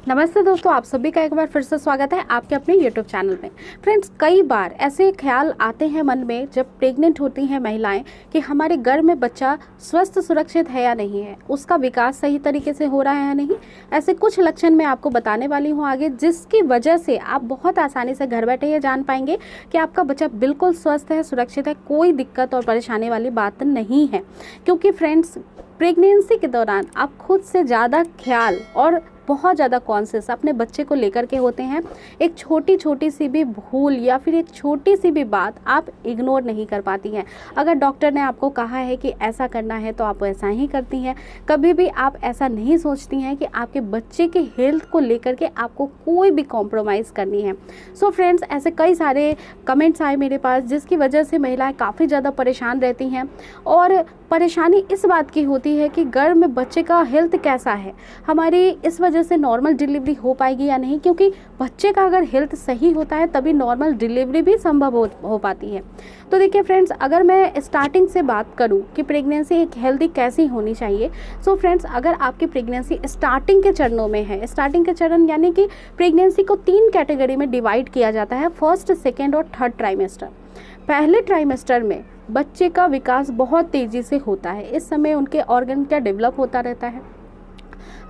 नमस्ते दोस्तों, आप सभी का एक बार फिर से स्वागत है आपके अपने YouTube चैनल में। फ्रेंड्स, कई बार ऐसे ख्याल आते हैं मन में जब प्रेग्नेंट होती हैं महिलाएं कि हमारे गर्भ में बच्चा स्वस्थ सुरक्षित है या नहीं है, उसका विकास सही तरीके से हो रहा है या नहीं। ऐसे कुछ लक्षण मैं आपको बताने वाली हूँ आगे, जिसकी वजह से आप बहुत आसानी से घर बैठे ये जान पाएंगे कि आपका बच्चा बिल्कुल स्वस्थ है, सुरक्षित है, कोई दिक्कत और परेशानी वाली बात नहीं है। क्योंकि फ्रेंड्स, प्रेगनेंसी के दौरान आप खुद से ज़्यादा ख्याल और बहुत ज़्यादा कॉन्शियस अपने बच्चे को लेकर के होते हैं। एक छोटी छोटी सी भी भूल या फिर एक छोटी सी भी बात आप इग्नोर नहीं कर पाती हैं। अगर डॉक्टर ने आपको कहा है कि ऐसा करना है तो आप ऐसा ही करती हैं। कभी भी आप ऐसा नहीं सोचती हैं कि आपके बच्चे के हेल्थ को लेकर के आपको कोई भी कॉम्प्रोमाइज़ करनी है। सो फ्रेंड्स, ऐसे कई सारे कमेंट्स आए मेरे पास, जिसकी वजह से महिलाएं काफ़ी ज़्यादा परेशान रहती हैं। और परेशानी इस बात की होती है कि गर्भ में बच्चे का हेल्थ कैसा है, हमारी इस वजह से नॉर्मल डिलीवरी हो पाएगी या नहीं। क्योंकि बच्चे का अगर हेल्थ सही होता है तभी नॉर्मल डिलीवरी भी संभव हो पाती है। तो देखिए फ्रेंड्स, अगर मैं स्टार्टिंग से बात करूं कि प्रेगनेंसी एक हेल्दी कैसी होनी चाहिए। सो फ्रेंड्स, अगर आपकी प्रेगनेंसी स्टार्टिंग के चरणों में है, स्टार्टिंग के चरण यानी कि प्रेगनेंसी को 3 कैटेगरी में डिवाइड किया जाता है, फर्स्ट, सेकेंड और थर्ड ट्राइमेस्टर। पहले ट्राइमेस्टर में बच्चे का विकास बहुत तेज़ी से होता है। इस समय उनके ऑर्गन क्या डेवलप होता रहता है।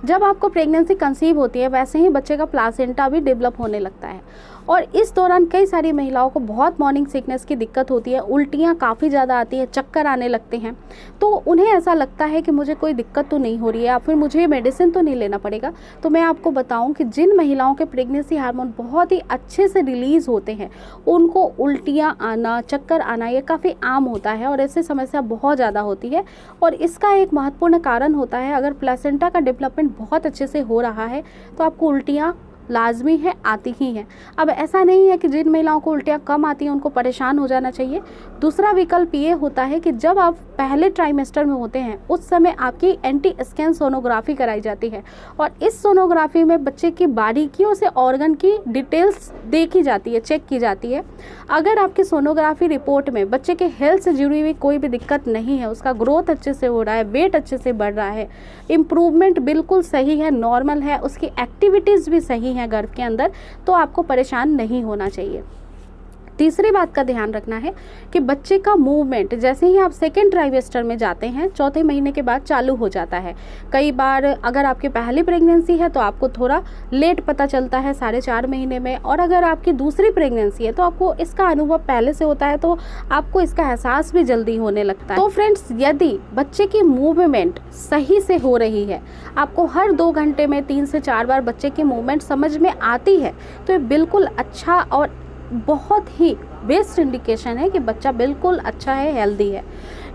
जब आपको प्रेगनेंसी कंसीव होती है वैसे ही बच्चे का प्लासेंटा भी डेवलप होने लगता है। और इस दौरान कई सारी महिलाओं को बहुत मॉर्निंग सिकनेस की दिक्कत होती है, उल्टियाँ काफ़ी ज़्यादा आती है, चक्कर आने लगते हैं। तो उन्हें ऐसा लगता है कि मुझे कोई दिक्कत तो नहीं हो रही है या फिर मुझे मेडिसिन तो नहीं लेना पड़ेगा। तो मैं आपको बताऊं कि जिन महिलाओं के प्रेगनेंसी हार्मोन बहुत ही अच्छे से रिलीज़ होते हैं उनको उल्टियाँ आना, चक्कर आना ये काफ़ी आम होता है और ऐसी समस्या बहुत ज़्यादा होती है। और इसका एक महत्वपूर्ण कारण होता है, अगर प्लेसेंटा का डेवलपमेंट बहुत अच्छे से हो रहा है तो आपको उल्टियाँ लाजमी है, आती ही हैं। अब ऐसा नहीं है कि जिन महिलाओं को उल्टियाँ कम आती हैं उनको परेशान हो जाना चाहिए। दूसरा विकल्प ये होता है कि जब आप पहले ट्राइमेस्टर में होते हैं उस समय आपकी एंटी स्कैन सोनोग्राफी कराई जाती है और इस सोनोग्राफी में बच्चे की बारीकियों से ऑर्गन की डिटेल्स देखी जाती है, चेक की जाती है। अगर आपकी सोनोग्राफी रिपोर्ट में बच्चे के हेल्थ से जुड़ी हुई कोई भी दिक्कत नहीं है, उसका ग्रोथ अच्छे से हो रहा है, वेट अच्छे से बढ़ रहा है, इम्प्रूवमेंट बिल्कुल सही है, नॉर्मल है, उसकी एक्टिविटीज़ भी सही है गर्भ के अंदर, तो आपको परेशान नहीं होना चाहिए। तीसरी बात का ध्यान रखना है कि बच्चे का मूवमेंट जैसे ही आप सेकेंड ट्राइमेस्टर में जाते हैं, चौथे महीने के बाद चालू हो जाता है। कई बार अगर आपकी पहली प्रेगनेंसी है तो आपको थोड़ा लेट पता चलता है, 4.5 महीने में, और अगर आपकी दूसरी प्रेगनेंसी है तो आपको इसका अनुभव पहले से होता है, तो आपको इसका एहसास भी जल्दी होने लगता है। तो फ्रेंड्स, यदि बच्चे की मूवमेंट सही से हो रही है, आपको हर 2 घंटे में 3 से 4 बार बच्चे की मूवमेंट समझ में आती है, तो ये बिल्कुल अच्छा और बहुत ही बेस्ट इंडिकेशन है कि बच्चा बिल्कुल अच्छा है, हेल्दी है।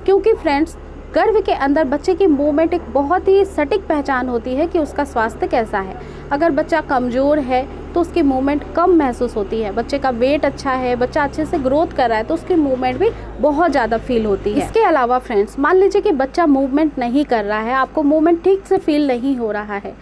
क्योंकि फ्रेंड्स, गर्भ के अंदर बच्चे की मूवमेंट एक बहुत ही सटीक पहचान होती है कि उसका स्वास्थ्य कैसा है। अगर बच्चा कमज़ोर है तो उसकी मूवमेंट कम महसूस होती है। बच्चे का वेट अच्छा है, बच्चा अच्छे से ग्रोथ कर रहा है, तो उसकी मूवमेंट भी बहुत ज़्यादा फील होती है। इसके अलावा फ्रेंड्स, मान लीजिए कि बच्चा मूवमेंट नहीं कर रहा है, आपको मूवमेंट ठीक से फील नहीं हो रहा है,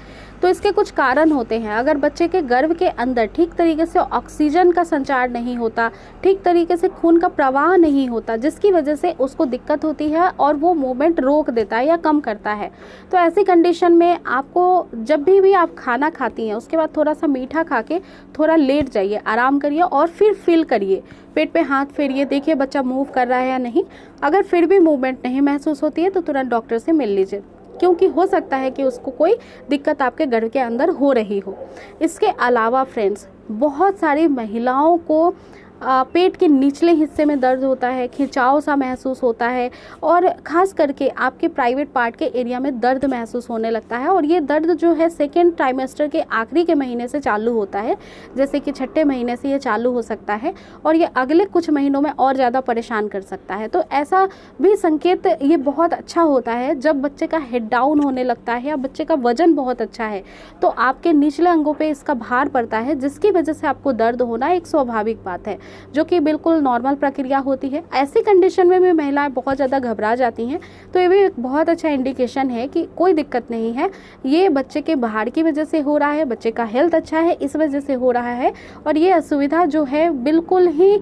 तो इसके कुछ कारण होते हैं। अगर बच्चे के गर्भ के अंदर ठीक तरीके से ऑक्सीजन का संचार नहीं होता, ठीक तरीके से खून का प्रवाह नहीं होता, जिसकी वजह से उसको दिक्कत होती है और वो मूवमेंट रोक देता है या कम करता है। तो ऐसी कंडीशन में आपको जब भी आप खाना खाती हैं उसके बाद थोड़ा सा मीठा खा के थोड़ा लेट जाइए, आराम करिए और फिर फील करिए, पेट पे हाथ फेरिए, देखिए बच्चा मूव कर रहा है या नहीं। अगर फिर भी मूवमेंट नहीं महसूस होती है तो तुरंत डॉक्टर से मिल लीजिए, क्योंकि हो सकता है कि उसको कोई दिक्कत आपके गर्भ के अंदर हो रही हो। इसके अलावा फ्रेंड्स, बहुत सारी महिलाओं को पेट के निचले हिस्से में दर्द होता है, खिंचाव सा महसूस होता है और ख़ास करके आपके प्राइवेट पार्ट के एरिया में दर्द महसूस होने लगता है। और ये दर्द जो है सेकेंड ट्राइमेस्टर के आखिरी के महीने से चालू होता है, जैसे कि 6ठे महीने से ये चालू हो सकता है और ये अगले कुछ महीनों में और ज़्यादा परेशान कर सकता है। तो ऐसा भी संकेत ये बहुत अच्छा होता है जब बच्चे का हेड डाउन होने लगता है या बच्चे का वजन बहुत अच्छा है, तो आपके निचले अंगों पर इसका भार पड़ता है, जिसकी वजह से आपको दर्द होना एक स्वाभाविक बात है। जो कि बिल्कुल नॉर्मल प्रक्रिया होती है। ऐसी कंडीशन में भी महिलाएं बहुत ज़्यादा घबरा जाती हैं, तो ये भी एक बहुत अच्छा इंडिकेशन है कि कोई दिक्कत नहीं है, ये बच्चे के बाहर की वजह से हो रहा है, बच्चे का हेल्थ अच्छा है इस वजह से हो रहा है, और ये असुविधा जो है बिल्कुल ही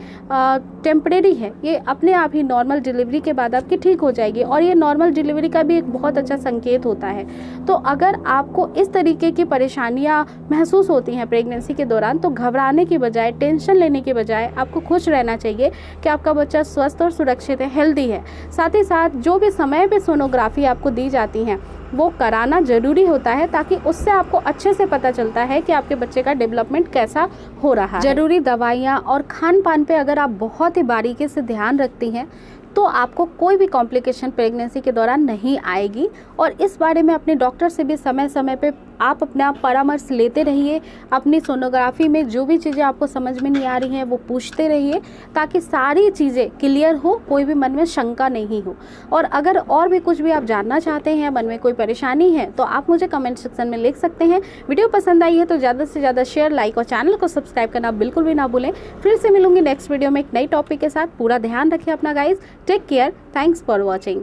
टेम्परेरी है, ये अपने आप ही नॉर्मल डिलीवरी के बाद आपकी ठीक हो जाएगी, और ये नॉर्मल डिलीवरी का भी एक बहुत अच्छा संकेत होता है। तो अगर आपको इस तरीके की परेशानियां महसूस होती हैं प्रेगनेंसी के दौरान, तो घबराने की बजाय, टेंशन लेने की बजाय आपको खुश रहना चाहिए कि आपका बच्चा स्वस्थ और सुरक्षित है, हेल्दी है। साथ ही साथ जो भी समय पे सोनोग्राफी आपको दी जाती हैं वो कराना ज़रूरी होता है, ताकि उससे आपको अच्छे से पता चलता है कि आपके बच्चे का डेवलपमेंट कैसा हो रहा है। ज़रूरी दवाइयाँ और खान पान पे अगर आप बहुत ही बारीकी से ध्यान रखती हैं तो आपको कोई भी कॉम्प्लिकेशन प्रेगनेंसी के दौरान नहीं आएगी। और इस बारे में अपने डॉक्टर से भी समय समय पे आप अपना परामर्श लेते रहिए। अपनी सोनोग्राफी में जो भी चीज़ें आपको समझ में नहीं आ रही हैं वो पूछते रहिए, ताकि सारी चीज़ें क्लियर हो, कोई भी मन में शंका नहीं हो। और अगर और भी कुछ भी आप जानना चाहते हैं, मन में कोई परेशानी है, तो आप मुझे कमेंट सेक्शन में लिख सकते हैं। वीडियो पसंद आई है तो ज़्यादा से ज़्यादा शेयर, लाइक और चैनल को सब्सक्राइब करना बिल्कुल भी ना भूलें। फिर से मिलूंगी नेक्स्ट वीडियो में एक नई टॉपिक के साथ। पूरा ध्यान रखिए अपना guys. Take care. Thanks for watching.